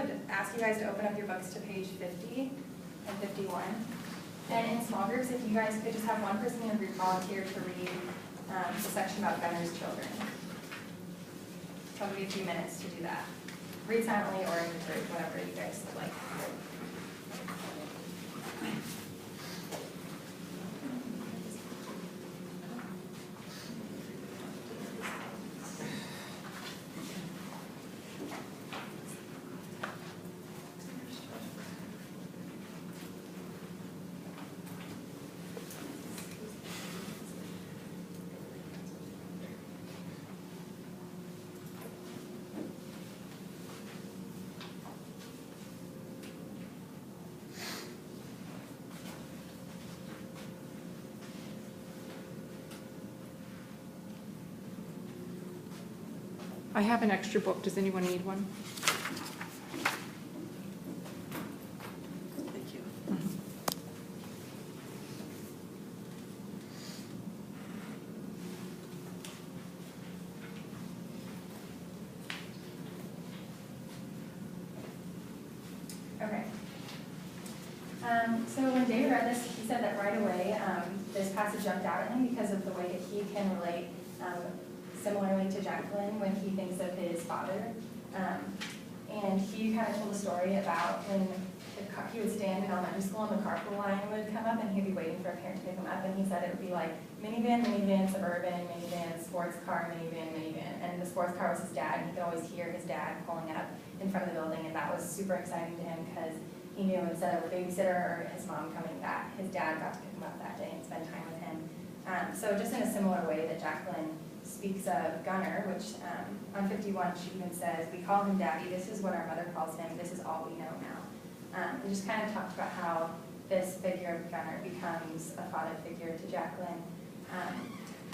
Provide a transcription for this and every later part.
would ask you guys to open up your books to page 50 and 51. And in small groups, if you guys could just have one person in your group volunteer to read the section about Gunner's children. Probably a few minutes to do that. Read silently or in your group, whatever you guys would like. I have an extra book. Does anyone need one? Thank you. Okay. So when David read this, he said that right away this passage jumped out at him because of the way that he can relate similarly to Jacqueline when he thinks of his father. And he kind of told a story about when he would stand in elementary school and the carpool line would come up and he'd be waiting for a parent to pick him up, and he said it would be like minivan, minivan, suburban, minivan, sports car, minivan, minivan. And the sports car was his dad, and he could always hear his dad pulling up in front of the building, and that was super exciting to him because he knew instead of a babysitter or his mom coming back, his dad got to pick him up that day and spend time with him. So just in a similar way that Jacqueline speaks of Gunner, which on 51 she even says, "We call him Daddy, this is what our mother calls him, this is all we know now." And just kind of talked about how this figure of Gunner becomes a father figure to Jacqueline.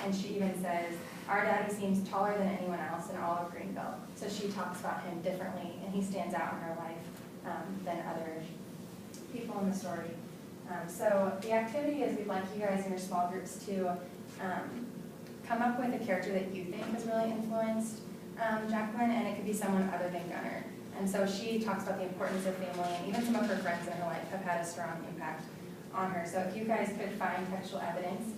And she even says, "Our daddy seems taller than anyone else in all of Greenville." So she talks about him differently, and he stands out in her life than other people in the story. So the activity is we'd like you guys in your small groups to come up with a character that you think has really influenced Jacqueline, and it could be someone other than Gunner. And so she talks about the importance of family, and even some of her friends in her life have had a strong impact on her. So if you guys could find textual evidence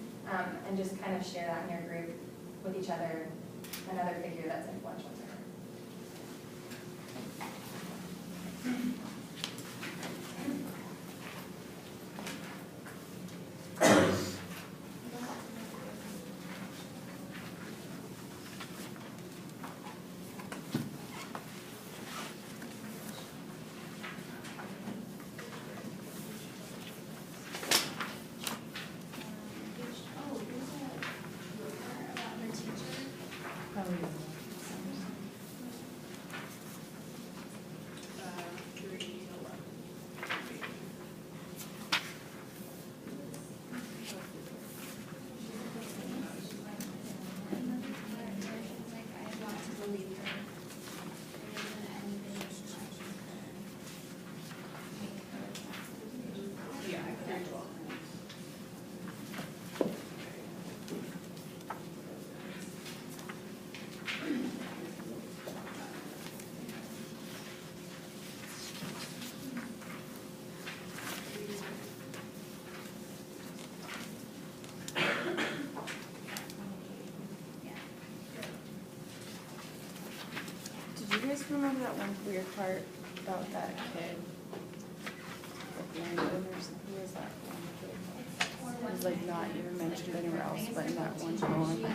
and just kind of share that in your group with each other, another figure that's influential to her. Did you guys remember that one weird part about that kid? Who was that one kid? It was like not even mentioned anywhere else, but in that one poem,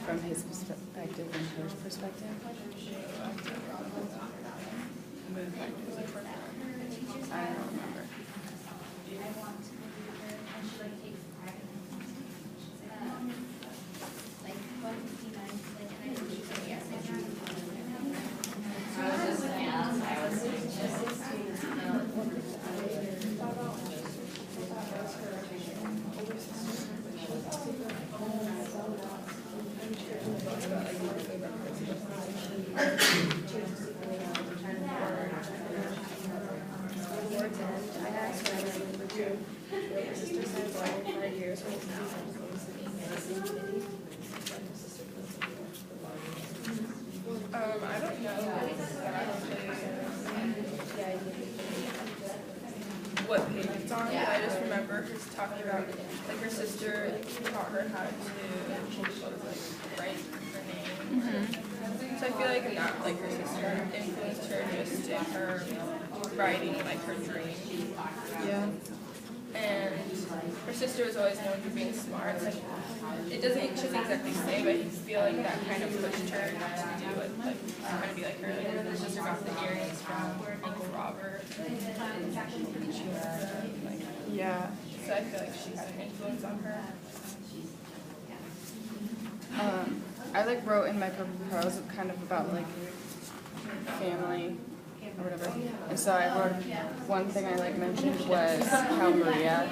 from his perspective and her perspective. I don't remember. what page it's on, but I just remember her talking about, like, her sister taught her how to, write her name. So I feel like not, like, her sister influenced her just in her writing, like, her dream. Yeah. And her sister was always known for being smart. Like, she doesn't exactly say, but I feel like that kind of pushed her to do it, like, kind of be like her. Like, her sister got the earrings from Uncle Robert. Like, Yeah. so I feel like she had an influence on her. I like wrote in my prose kind of about like family or whatever, and so I wrote one thing I like mentioned was how Maria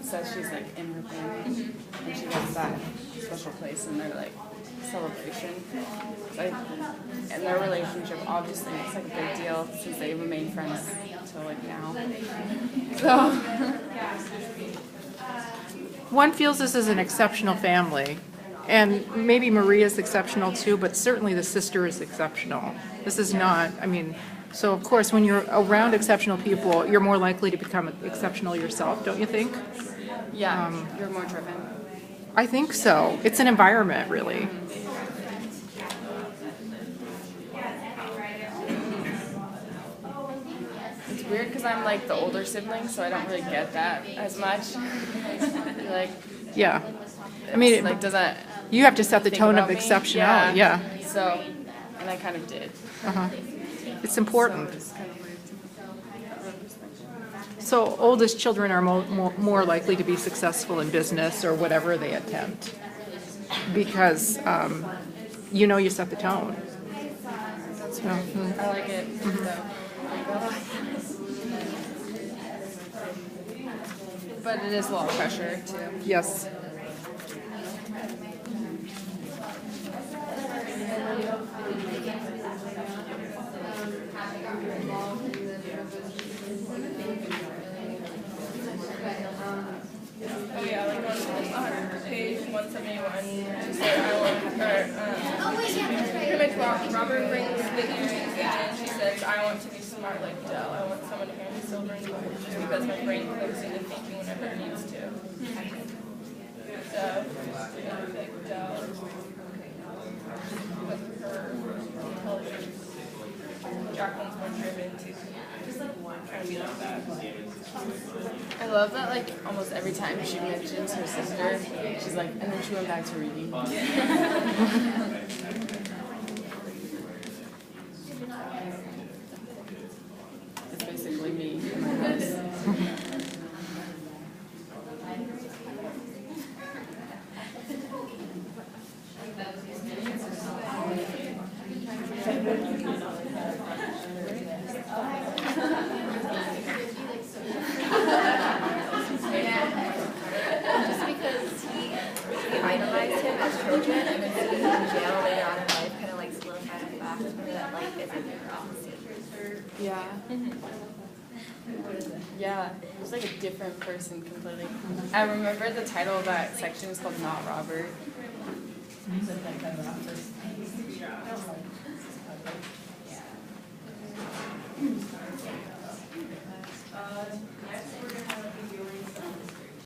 says she's like in her family, and she gets that special place in their like celebration. Like, and their relationship, obviously, it's like a big deal since they remain friends until like now. So One feels this is an exceptional family, and maybe Maria's exceptional too, but certainly the sister is exceptional. This is not, I mean, so of course, when you're around exceptional people, you're more likely to become exceptional yourself, don't you think? yeah, you're more driven. I think so. It's an environment, really. It's weird because I'm like the older sibling, so I don't really get that as much. Like, Yeah. I mean, like does that you have to set the think tone of about me? exceptionality, yeah. So, and I kind of did. Uh-huh. It's important. So it's kind of weird. So oldest children are more likely to be successful in business or whatever they attempt because you know you set the tone. That's So, weird. I like it though. But it is a lot of pressure too. yes. Oh yeah, like on page 171, she said, I want, pretty much Robert brings the earrings and she says, I want to be smart like Dell. I want someone to hand me silver and gold just because my brain goes into thinking whenever it needs to. So, like Dell, with her intelligence, Jacqueline's more driven to try to be like that. I love that, like, almost every time she mentions her sister, she's like, and then she went back to reading. It's basically me in my house. Just because we idolized him as children and then seeing him in jail later on in life kind of like solidified the fact that life isn't prophecy. Yeah. Yeah, it was like a different person completely. I remember the title of that section was called Not Robert.